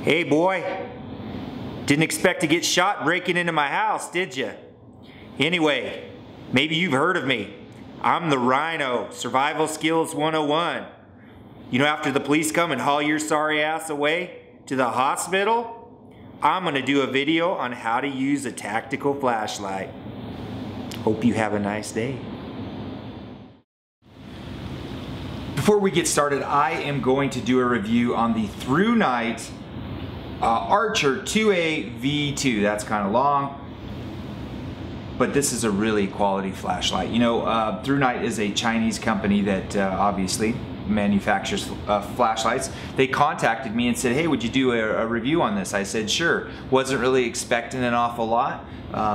Hey boy, didn't expect to get shot breaking into my house, did you? Anyway, maybe you've heard of me. I'm the Rhino, Survival Skills 101. You know, after the police come and haul your sorry ass away to the hospital, I'm gonna do a video on how to use a tactical flashlight. Hope you have a nice day. Before we get started, I am going to do a review on the Thru-Night Archer 2A V2. That's kind of long, but this is a really quality flashlight. You know, Thru-Night is a Chinese company that obviously manufactures flashlights. They contacted me and said, hey, would you do a review on this? I said, sure. Wasn't really expecting an awful lot.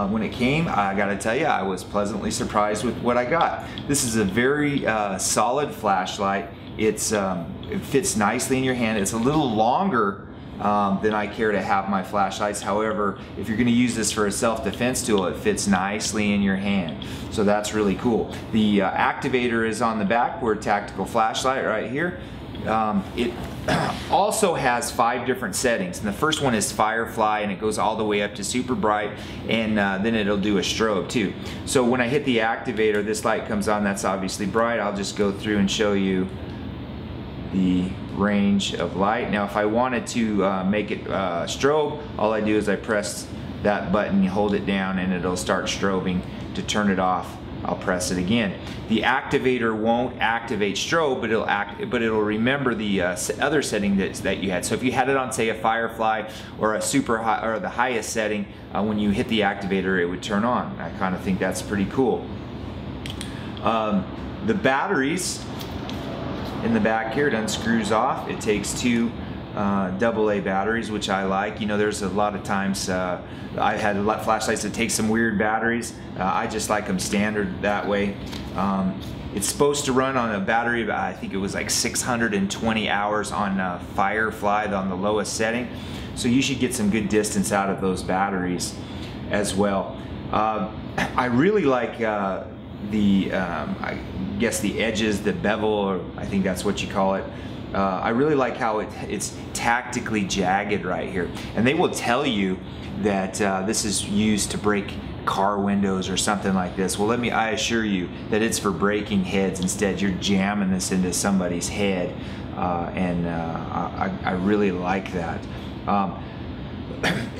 When it came, I gotta tell you, I was pleasantly surprised with what I got. This is a very solid flashlight. It fits nicely in your hand. It's a little longer than I care to have my flashlights. However, if you're gonna use this for a self-defense tool, it fits nicely in your hand. So that's really cool. The activator is on the back. We're a tactical flashlight right here. It also has 5 different settings, and the first one is Firefly, and it goes all the way up to super bright, and then it'll do a strobe too. So when I hit the activator, this light comes on. That's obviously bright. I'll just go through and show you the range of light. Now if I wanted to make it strobe, all I do is I press that button, you hold it down, and it'll start strobing. To turn it off, I'll press it again. The activator won't activate strobe, but it'll remember the other setting that you had. So if you had it on, say, a Firefly or a super high or the highest setting, when you hit the activator, it would turn on. I kind of think that's pretty cool. The batteries in the back here, it unscrews off. It takes 2 AA batteries, which I like. You know, there's a lot of times I had flashlights that take some weird batteries. I just like them standard that way. It's supposed to run on a battery of, I think it was like 620 hours on Firefly on the lowest setting. So you should get some good distance out of those batteries as well. I really like I guess the edges, the bevel, or I think that's what you call it. I really like how it's tactically jagged right here, and they will tell you that this is used to break car windows or something like this. Well, I assure you that it's for breaking heads. Instead, you're jamming this into somebody's head, and I really like that.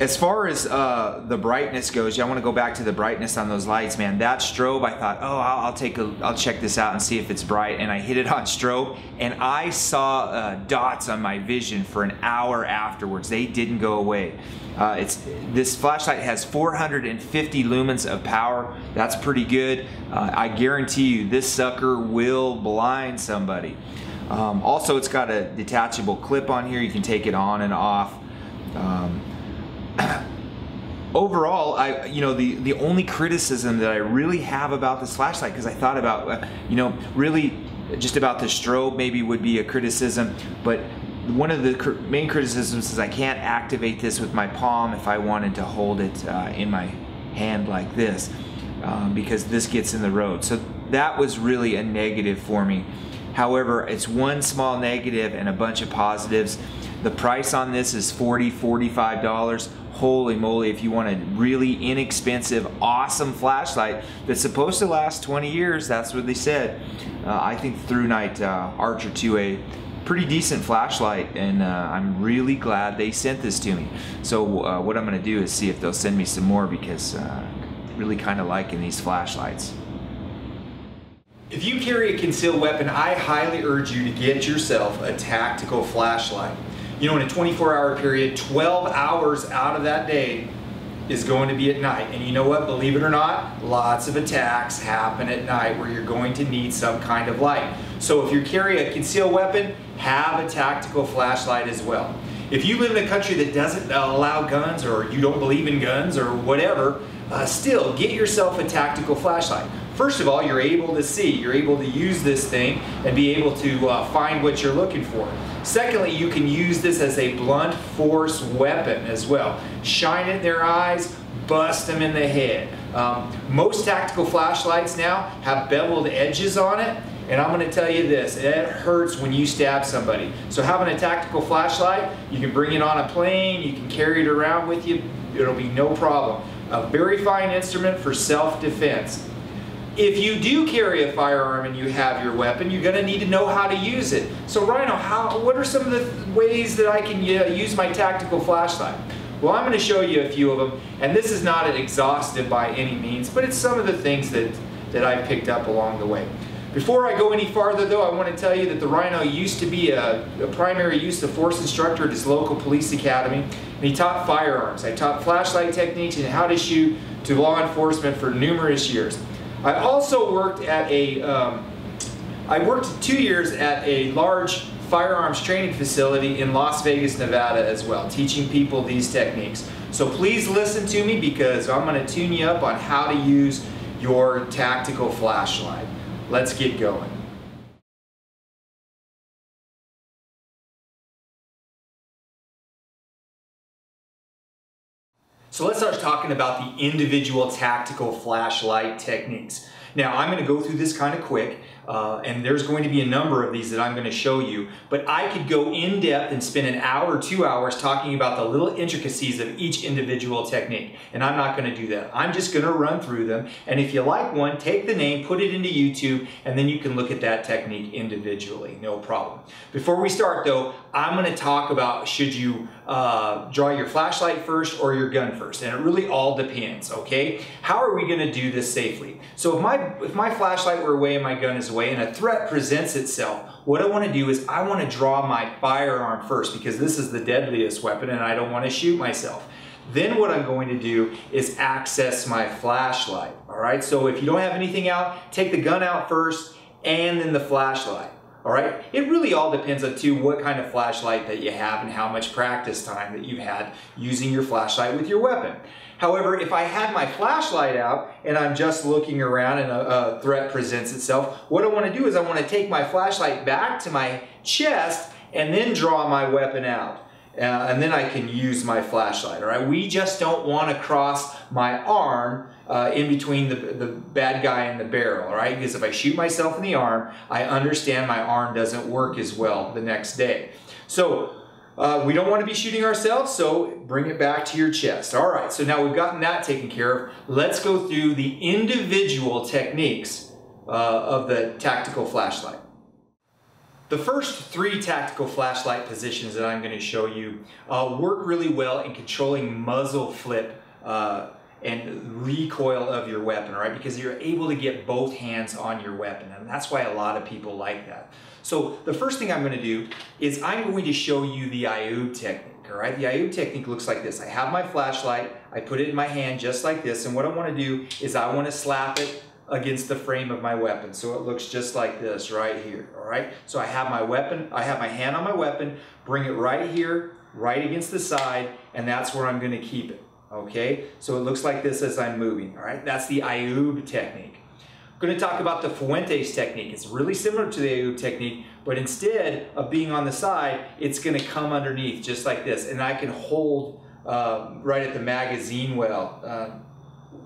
As far as the brightness goes, I want to go back to the brightness on those lights, man. That strobe, I thought, oh, I'll check this out and see if it's bright. And I hit it on strobe, and I saw dots on my vision for an hour afterwards. They didn't go away. This flashlight has 450 lumens of power. That's pretty good. I guarantee you, this sucker will blind somebody. Also, it's got a detachable clip on here. You can take it on and off. Overall, the only criticism that I really have about this flashlight, because I thought about, really just about the strobe maybe would be a criticism, but one of the main criticisms is I can't activate this with my palm if I wanted to hold it in my hand like this, because this gets in the road. So that was really a negative for me. However, it's one small negative and a bunch of positives. The price on this is $45. Holy moly, if you want a really inexpensive, awesome flashlight that's supposed to last 20 years, that's what they said. I think Thru-Night Archer 2A, pretty decent flashlight, and I'm really glad they sent this to me. So what I'm going to do is see if they'll send me some more, because really kind of liking these flashlights. If you carry a concealed weapon, I highly urge you to get yourself a tactical flashlight. You know, in a 24-hour period, 12 hours out of that day is going to be at night. And you know what? Believe it or not, lots of attacks happen at night where you're going to need some kind of light. So if you carry a concealed weapon, have a tactical flashlight as well. If you live in a country that doesn't allow guns, or you don't believe in guns, or whatever, still get yourself a tactical flashlight. First of all, you're able to see. You're able to use this thing and be able to find what you're looking for. Secondly, you can use this as a blunt force weapon as well. Shine it in their eyes, bust them in the head. Most tactical flashlights now have beveled edges on it, and I'm going to tell you this, it hurts when you stab somebody. So having a tactical flashlight, you can bring it on a plane, you can carry it around with you, it'll be no problem. A very fine instrument for self-defense. If you do carry a firearm and you have your weapon, you're going to need to know how to use it. So Rhino, what are some of the ways that I can use my tactical flashlight? Well, I'm going to show you a few of them, and this is not exhaustive by any means, but it's some of the things that I picked up along the way. Before I go any farther though, I want to tell you that the Rhino used to be a primary use of force instructor at his local police academy, and he taught firearms. I taught flashlight techniques and how to shoot to law enforcement for numerous years. I also worked at I worked 2 years at a large firearms training facility in Las Vegas, Nevada as well, teaching people these techniques. So please listen to me because I'm going to tune you up on how to use your tactical flashlight. Let's get going. So let's start talking about the individual tactical flashlight techniques. Now I'm going to go through this kind of quick, and there's going to be a number of these that I'm going to show you, but I could go in depth and spend an hour or 2 hours talking about the little intricacies of each individual technique, and I'm not going to do that. I'm just going to run through them, and if you like one, take the name, put it into YouTube, and then you can look at that technique individually, no problem. Before we start though, I'm going to talk about should you draw your flashlight first or your gun first, and it really all depends, okay? How are we going to do this safely? So if my flashlight were away and my gun is away and a threat presents itself, what I want to do is I want to draw my firearm first because this is the deadliest weapon and I don't want to shoot myself. Then what I'm going to do is access my flashlight, all right? So if you don't have anything out, take the gun out first and then the flashlight. All right, it really all depends on too what kind of flashlight that you have and how much practice time that you've had using your flashlight with your weapon. However, if I had my flashlight out and I'm just looking around and a threat presents itself, what I want to do is I want to take my flashlight back to my chest and then draw my weapon out. And then I can use my flashlight, all right? We just don't want to cross my arm in between the bad guy and the barrel, all right? Because if I shoot myself in the arm, I understand my arm doesn't work as well the next day. So we don't want to be shooting ourselves, so bring it back to your chest. All right, so now we've gotten that taken care of. Let's go through the individual techniques of the tactical flashlight. The first 3 tactical flashlight positions that I'm going to show you work really well in controlling muzzle flip and recoil of your weapon, all right? Because you're able to get both hands on your weapon, and that's why a lot of people like that. So the first thing I'm going to do is I'm going to show you the Ayoob technique, all right? The Ayoob technique looks like this. I have my flashlight, I put it in my hand just like this, and what I want to do is I want to slap it against the frame of my weapon. So it looks just like this right here, all right? So I have my weapon, I have my hand on my weapon, bring it right here, right against the side, and that's where I'm going to keep it, okay? So it looks like this as I'm moving, all right? That's the Ayoob technique. I'm going to talk about the Fuentes technique. It's really similar to the Ayoob technique, but instead of being on the side, it's going to come underneath just like this, and I can hold right at the magazine well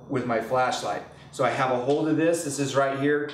with my flashlight. So I have a hold of this is right here,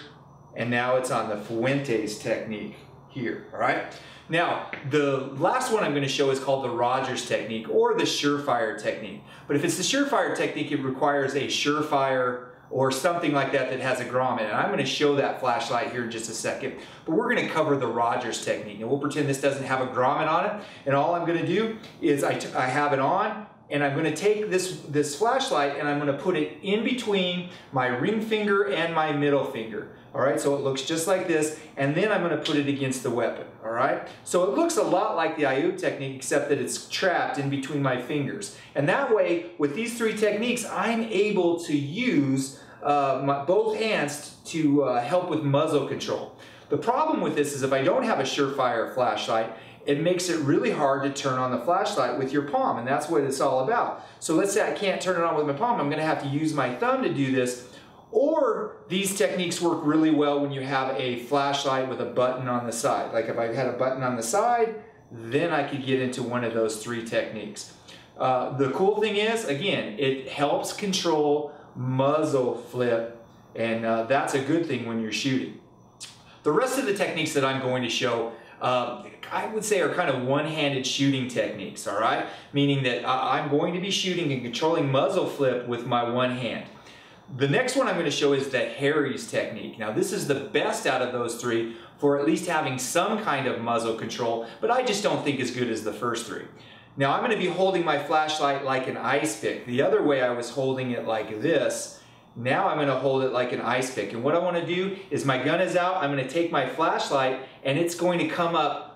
and now it's on the Fuentes technique here, all right? Now, the last one I'm going to show is called the Rogers technique or the Surefire technique. But if it's the Surefire technique, it requires a Surefire or something like that that has a grommet. And I'm going to show that flashlight here in just a second. But we're going to cover the Rogers technique. And we'll pretend this doesn't have a grommet on it. And all I'm going to do is I have it on, and I'm going to take this flashlight and I'm going to put it in between my ring finger and my middle finger. All right, so it looks just like this, and then I'm going to put it against the weapon. All right, so it looks a lot like the Ayoob technique, except that it's trapped in between my fingers. And that way, with these 3 techniques, I'm able to use both hands to help with muzzle control. The problem with this is if I don't have a Surefire flashlight, it makes it really hard to turn on the flashlight with your palm, and that's what it's all about. So let's say I can't turn it on with my palm, I'm going to have to use my thumb to do this. Or these techniques work really well when you have a flashlight with a button on the side. Like if I had a button on the side, then I could get into one of those 3 techniques. The cool thing is, again, it helps control muzzle flip, and that's a good thing when you're shooting. The rest of the techniques that I'm going to show, I would say, are kind of one-handed shooting techniques, all right? Meaning that I'm going to be shooting and controlling muzzle flip with my one hand. The next one I'm going to show is the Harries technique. Now this is the best out of those three for at least having some kind of muzzle control, but I just don't think as good as the first three. Now I'm going to be holding my flashlight like an ice pick. The other way I was holding it like this. Now I'm going to hold it like an ice pick. And what I want to do is my gun is out, I'm going to take my flashlight and it's going to come up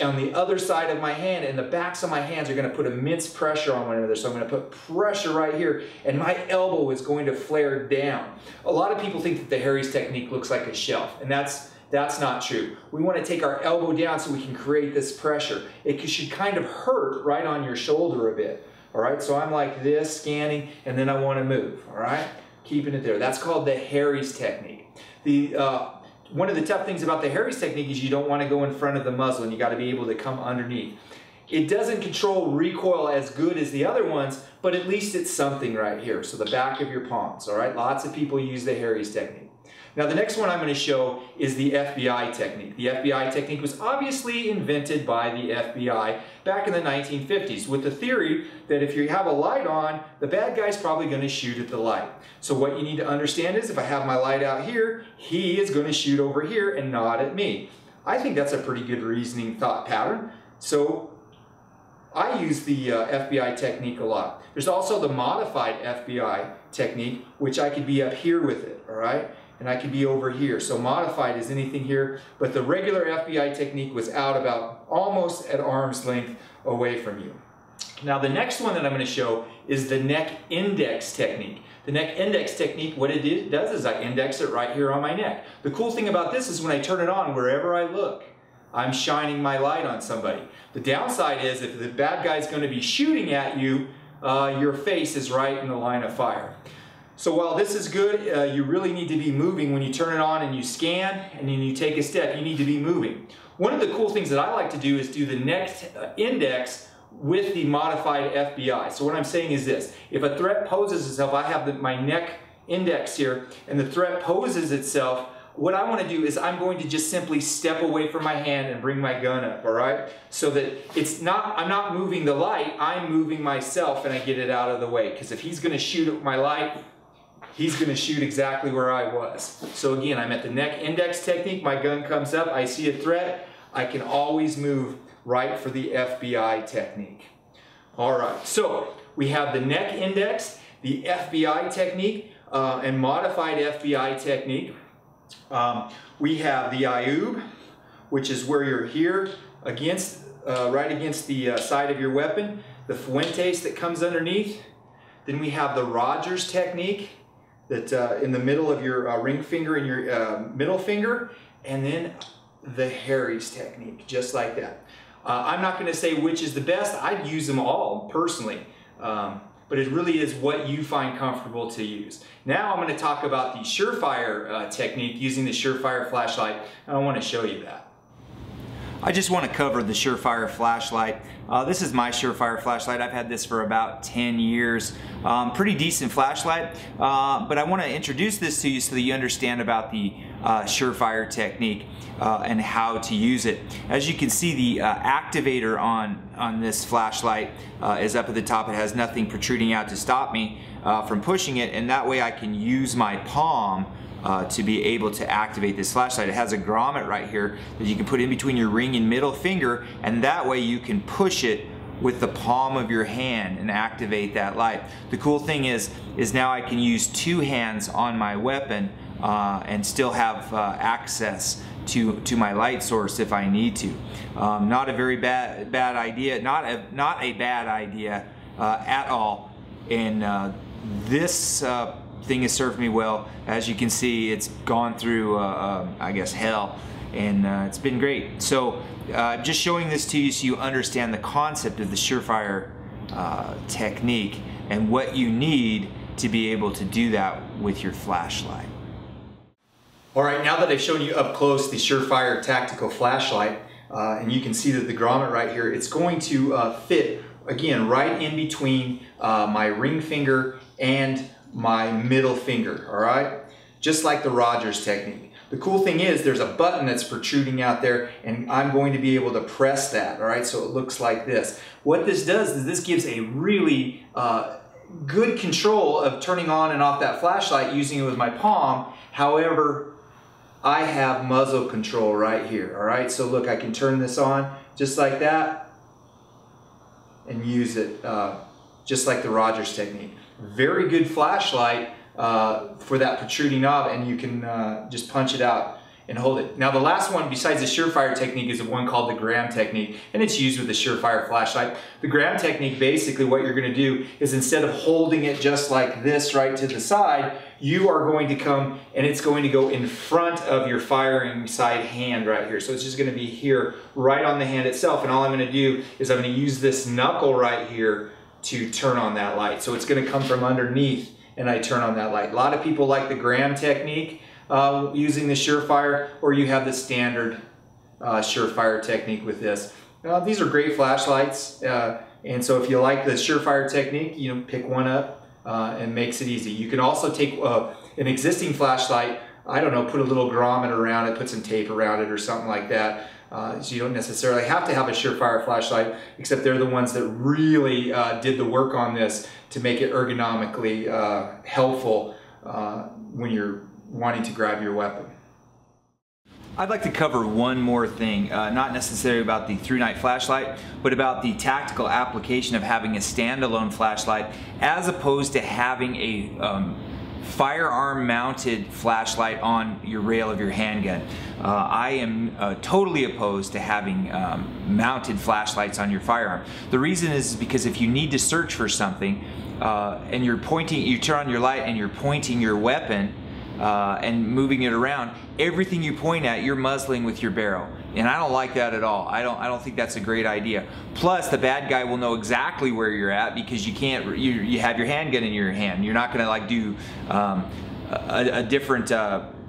on the other side of my hand, and the backs of my hands are going to put immense pressure on one another. So I'm going to put pressure right here, and my elbow is going to flare down. A lot of people think that the Harries technique looks like a shelf, and that's not true. We want to take our elbow down so we can create this pressure. It should kind of hurt right on your shoulder a bit. All right, so I'm like this, scanning, and then I want to move. All right, keeping it there. That's called the Harries technique. One of the tough things about the Harries technique is you don't want to go in front of the muzzle, and you got to be able to come underneath. It doesn't control recoil as good as the other ones, but at least it's something right here. So the back of your palms, all right? Lots of people use the Harries technique. Now the next one I'm going to show is the FBI technique. The FBI technique was obviously invented by the FBI back in the 1950s with the theory that if you have a light on, the bad guy's probably going to shoot at the light. So what you need to understand is if I have my light out here, he is going to shoot over here and not at me. I think that's a pretty good reasoning thought pattern. So I use the FBI technique a lot. There's also the modified FBI technique, which I could be up here with it, all right? And I could be over here. So modified is anything here, but the regular FBI technique was out about almost at arm's length away from you. Now the next one that I'm going to show is the neck index technique. The neck index technique, what it does is I index it right here on my neck. The cool thing about this is when I turn it on, wherever I look, I'm shining my light on somebody. The downside is if the bad guy's going to be shooting at you, your face is right in the line of fire. So while this is good, you really need to be moving when you turn it on and you scan and then you take a step. You need to be moving. One of the cool things that I like to do is do the neck index with the modified FBI. So what I'm saying is this: if a threat poses itself, I have my neck index here, and the threat poses itself, what I want to do is I'm going to just simply step away from my hand and bring my gun up, all right? So that I'm not moving the light, I'm moving myself, and I get it out of the way. Because if he's going to shoot at my light, he's going to shoot exactly where I was. So again, I'm at the neck index technique, my gun comes up, I see a threat, I can always move right for the FBI technique. All right, so we have the neck index, the FBI technique, and modified FBI technique. We have the Ayoob, which is where you're here against, right against the side of your weapon. The Fuentes that comes underneath. Then we have the Rogers technique, that in the middle of your ring finger and your middle finger, and then the Harries technique, just like that. I'm not going to say which is the best. I'd use them all personally, but it really is what you find comfortable to use. Now I'm going to talk about the Surefire technique using the Surefire flashlight, and I want to show you that. I just want to cover the Surefire flashlight. This is my Surefire flashlight. I've had this for about 10 years. Pretty decent flashlight, but I want to introduce this to you so that you understand about the Surefire technique and how to use it. As you can see, the activator on this flashlight is up at the top. It has nothing protruding out to stop me from pushing it, and that way I can use my palm to be able to activate this flashlight. It has a grommet right here that you can put in between your ring and middle finger, and that way you can push it with the palm of your hand and activate that light. The cool thing is now I can use two hands on my weapon and still have access to my light source if I need to. Not a very bad idea, not a bad idea at all. And this thing has served me well. As you can see, it's gone through I guess hell, and it's been great. So just showing this to you so you understand the concept of the Surefire technique and what you need to be able to do that with your flashlight. All right, now that I've shown you up close the Surefire tactical flashlight, and you can see that the grommet right here, it's going to fit again right in between my ring finger and my middle finger, all right? Just like the Rogers technique. The cool thing is there's a button that's protruding out there, and I'm going to be able to press that, all right? So it looks like this. What this does is this gives a really good control of turning on and off that flashlight using it with my palm. However, I have muzzle control right here, all right? So look, I can turn this on just like that and use it just like the Rogers technique. Very good flashlight for that protruding knob, and you can just punch it out and hold it. Now the last one besides the Surefire technique is the one called the Graham technique, and it's used with the Surefire flashlight. The Graham technique, basically what you're going to do is instead of holding it just like this right to the side, you are going to come and it's going to go in front of your firing side hand right here. So it's just going to be here right on the hand itself, and all I'm going to do is I'm going to use this knuckle right here to turn on that light. So it's going to come from underneath and I turn on that light. A lot of people like the Graham technique using the Surefire, or you have the standard Surefire technique with this. These are great flashlights, and so if you like the Surefire technique, you know, pick one up and makes it easy. You can also take an existing flashlight, I don't know, put a little grommet around it, put some tape around it or something like that. So you don't necessarily have to have a Surefire flashlight, except they're the ones that really did the work on this to make it ergonomically helpful when you're wanting to grab your weapon. I'd like to cover one more thing, not necessarily about the Thru-Night flashlight, but about the tactical application of having a standalone flashlight as opposed to having a firearm mounted flashlight on your rail of your handgun. I am totally opposed to having mounted flashlights on your firearm. The reason is because if you need to search for something and you're pointing, you turn on your light and you're pointing your weapon and moving it around, everything you point at, you're muzzling with your barrel. And I don't like that at all. I don't think that's a great idea. Plus, the bad guy will know exactly where you're at because you can't. You have your handgun in your hand. You're not going to like do a different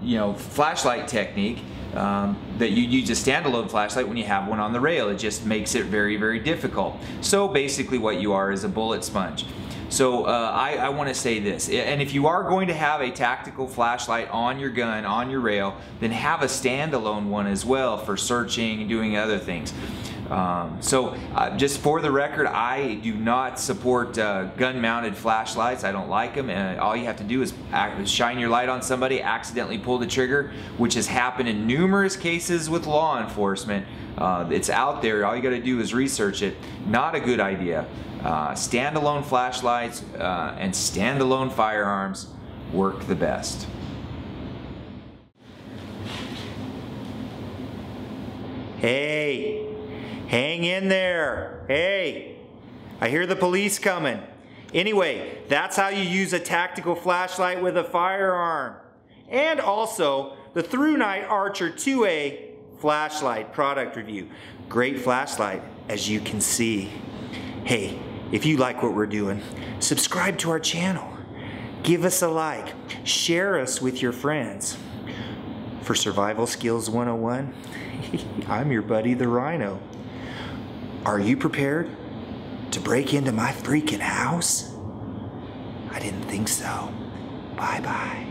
you know, flashlight technique that you use a standalone flashlight when you have one on the rail. It just makes it very, very difficult. So basically, what you are is a bullet sponge. So I want to say this, and if you are going to have a tactical flashlight on your gun, on your rail, then have a standalone one as well for searching and doing other things. Just for the record, I do not support gun-mounted flashlights. I don't like them, and all you have to do is shine your light on somebody, accidentally pull the trigger, which has happened in numerous cases with law enforcement. It's out there. All you got to do is research it. Not a good idea. Standalone flashlights and standalone firearms work the best. Hey, hang in there. Hey, I hear the police coming. Anyway, that's how you use a tactical flashlight with a firearm. And also the Thru-Night Archer 2A flashlight product review. Great flashlight, as you can see. Hey, if you like what we're doing, subscribe to our channel. Give us a like. Share us with your friends. For Survival Skills 101, I'm your buddy, the Rhino. Are you prepared to break into my freaking house? I didn't think so. Bye-bye.